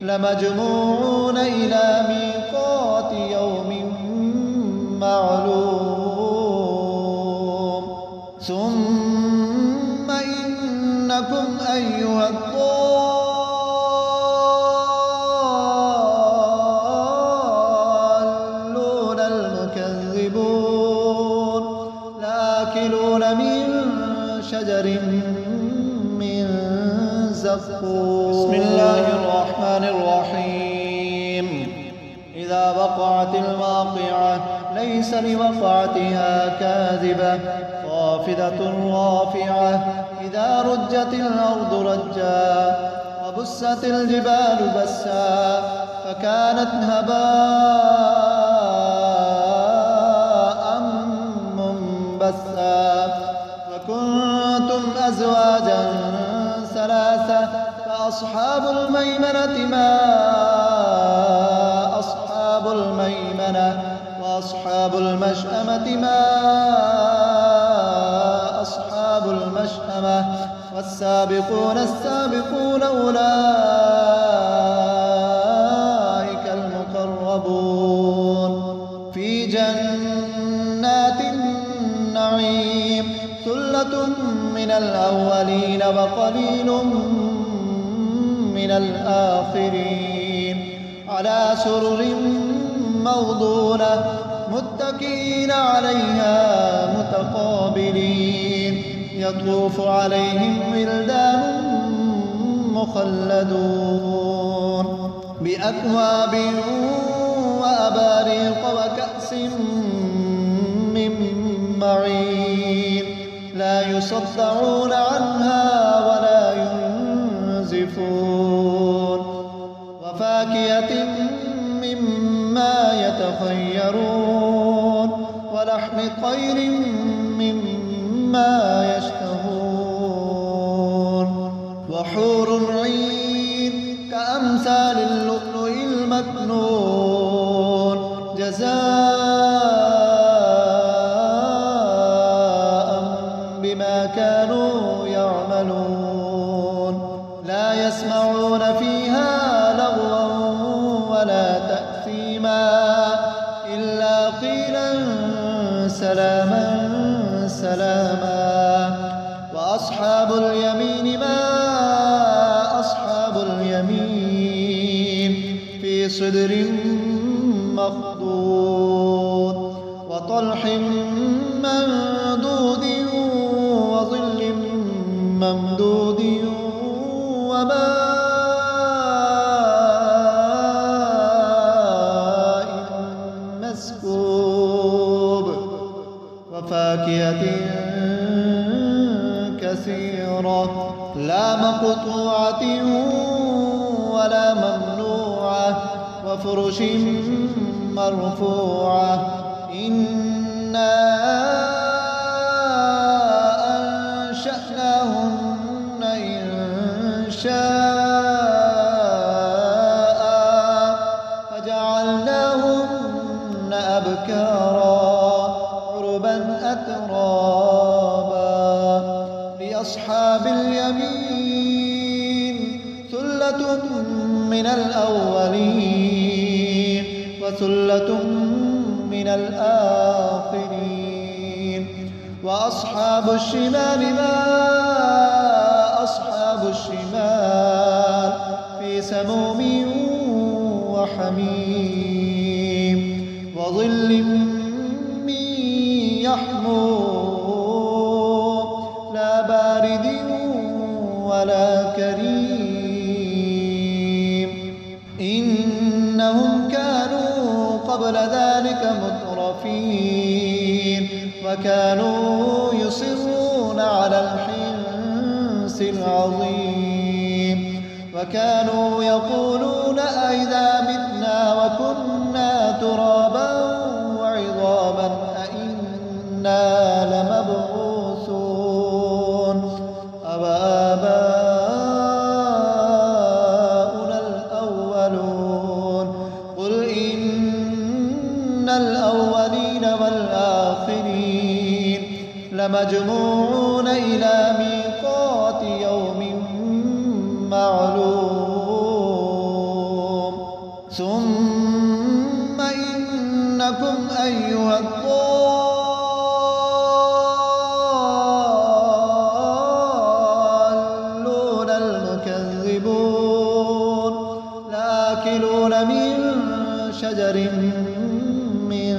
لمجموعون إلى ميقات يوم معلوم ثم إنكم أيها الضالون المكذبون لآكلون من شجر من زقوم. بسم الله الرحمن الرحيم. إذا وقعت الواقعة ليس لوقعتها كاذبة خافضة رافعة إذا رجت الأرض رجا وبست الجبال بسا فكانت هباء منبثا وكنتم أزواجا ثلاثة فأصحاب الميمنة ما أصحاب الميمنة وأصحاب المشأمة ما أصحاب المشأمة والسابقون السابقون أولئك المقربون في جنات النعيم ثلة من الأولين وقليل من الآخرين على سرر موضونة متكئين عليها متقابلين يطوف عليهم ولدان مخلدون بأكواب وأباريق وكأس من معين لا يصدعون عنها ولا ينزفون وفاكهة مما يتخيرون ولحم طير مما يشتهون وحور عين كأمثال اللؤلؤ المكنون جزاء بما كانوا يعملون لا يسمعون فيها لغوا ولا تأثيما إلا قيلا سلاما سلاما وأصحاب اليمين ما أصحاب اليمين في صدر مخضود وطلح منضود وظل ممدود وماء مسكوب وفاكهة كثيرة لا مقطوعة ولا ممنوعة وفرش مرفوعة إنا أنشأناهن إنشاء فجعلناهن أبكارا عربا أترابا لأصحاب اليمين ثلة من الأولين وثلة من الآخرين وأصحاب الشمال ما أصحاب الشمال في سموم وحميم وظل من يحموم لا بارد ولا كريم إنهم كانوا قبل ذلك مترفين وكانوا يصرون على الحنث العظيم وكانوا يقولون أئذا متنا وكنا ترابا وعظاما أئنا لمبعوثون أوآباؤنا الأولون قل إن الأولين والآخرين لمجموعون إلى ميقات يوم معلوم ثم إنكم أيها الضالون المكذبون لآكلون من شجر من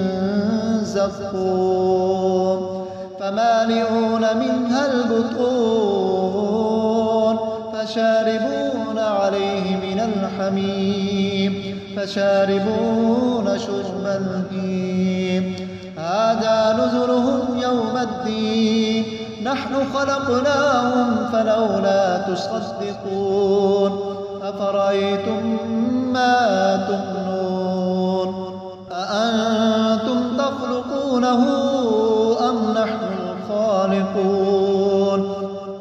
زقوم فمالئون منها البطون فشاربون عليه من الحميم فشاربون شرب الهيم هذا نزلهم يوم الدين نحن خلقناهم فلولا تصدقون أفرأيتم ما تمنون أأنتم تخلقونه أم نحن الخالقون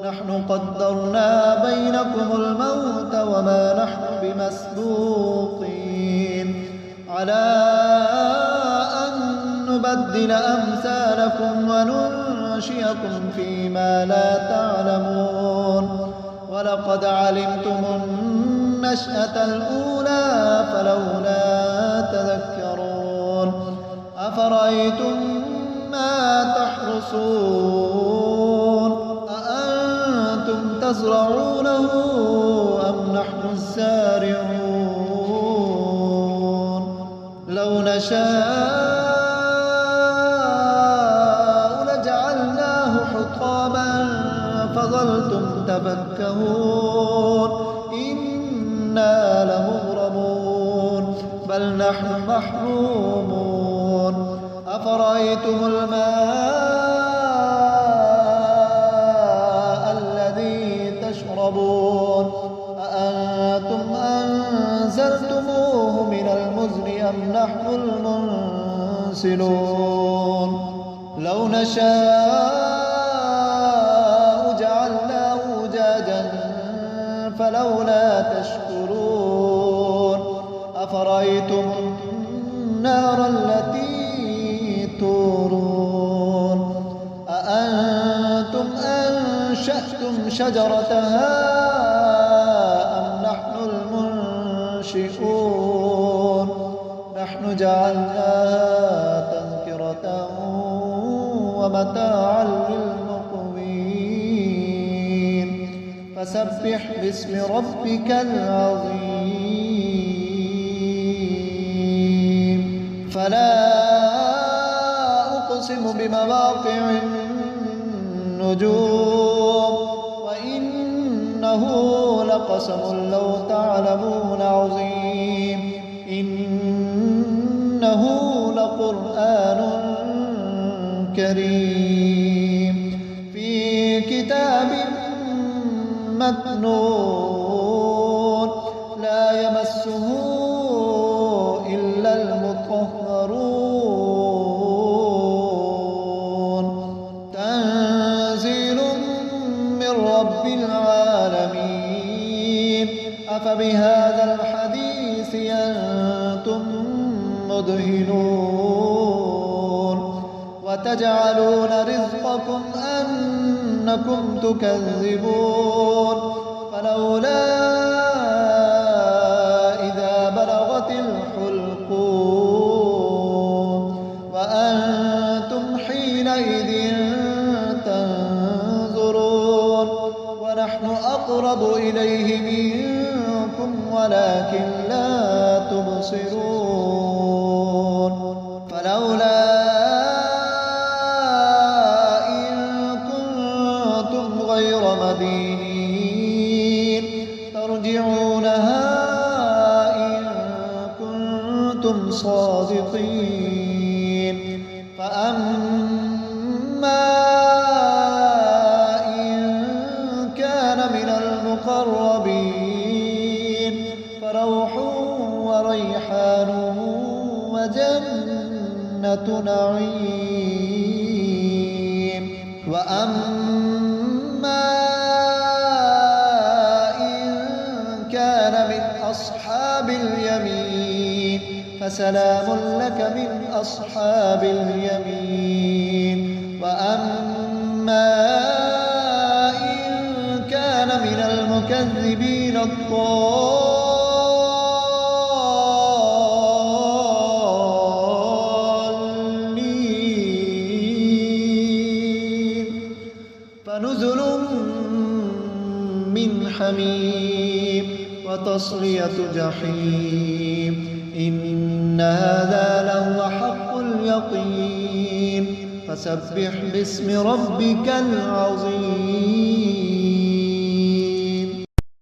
نحن قدرنا بينكم الموت وما نحن بمسبوقين على أن نبدل أمثالكم وننشئكم فيما لا تعلمون ولقد علمتم النشأة الأولى فلولا تذكرون أفرأيتم ما تحرثون أأنتم تزرعونه أم نحن الزارعون لو نشاء لجعلناه حطاما فظلتم تفكهون إنا لمغرمون بل نحن محرومون أفرأيتم الماء الذي تشربون أأنتم أنزلتموه من المزن أم نحن المنزلون لو نشاء جعلناه أجاجا فلولا تشكرون أفرأيتم النار التي تورون أأنتم أنشأتم شجرتها أم نحن المنشئون نحن جعلناها تذكرة ومتاعا للمقوين فسبح باسم ربك العظيم فلا أقسم بمواقع النجوم وإنه لقسم لو تعلمون عظيم إنه لقرآن كريم في كتاب مكنون لا يمسه إلا المطهرون تنزيل من رب العالمين أفبهذا الحديث أنتم مدهنون وتجعلون رزقكم أنكم تكذبون فلولا إذا بلغت الحلقوم وأنتم حينئذ تنظرون ونحن أقرب إليه منكم ولكن لا تبصرون فلولا إن كنتم غير مدينين ترجعونها إن كنتم صادقين فأما إن كان من المقربين فروح وريحان وجنة نعيم وأما إن كان من أصحاب اليمين فسلام لك من أصحاب اليمين وأما إن كان من المكذبين الضالين حميم وتصلية جحيم إن هذا لهو حق اليقين فسبح باسم ربك العظيم.